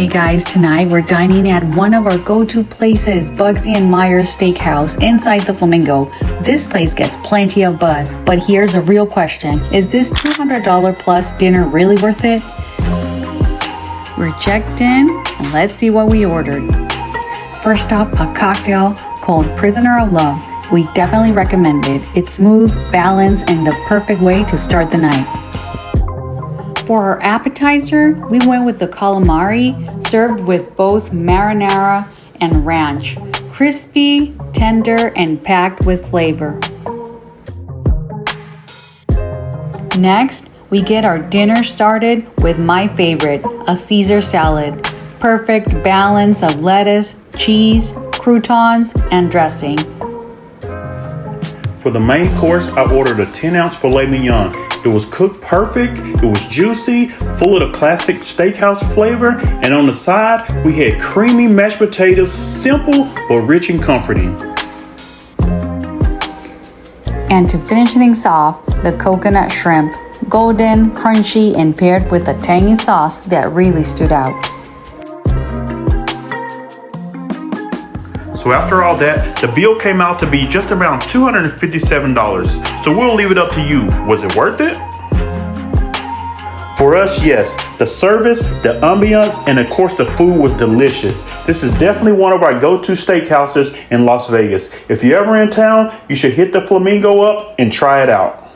Hey guys, tonight we're dining at one of our go-to places, Bugsy and Meyer Steakhouse inside the Flamingo. This place gets plenty of buzz, but here's a real question. Is this $200 plus dinner really worth it? We're checked in and let's see what we ordered. First up, a cocktail called Prisoner of Love. We definitely recommend it. It's smooth, balanced, and the perfect way to start the night. For our appetizer, we went with the calamari, served with both marinara and ranch. Crispy, tender, and packed with flavor. Next, we get our dinner started with my favorite, a Caesar salad. Perfect balance of lettuce, cheese, croutons, and dressing. For the main course, I ordered a 10-ounce filet mignon. It was cooked perfect, it was juicy, full of the classic steakhouse flavor, and on the side, we had creamy mashed potatoes, simple but rich and comforting. And to finish things off, the coconut shrimp, golden, crunchy, and paired with a tangy sauce that really stood out. So after all that, the bill came out to be just around $257. So we'll leave it up to you. Was it worth it? For us, yes. The service, the ambiance, and of course the food was delicious. This is definitely one of our go-to steakhouses in Las Vegas. If you're ever in town, you should hit the Flamingo up and try it out.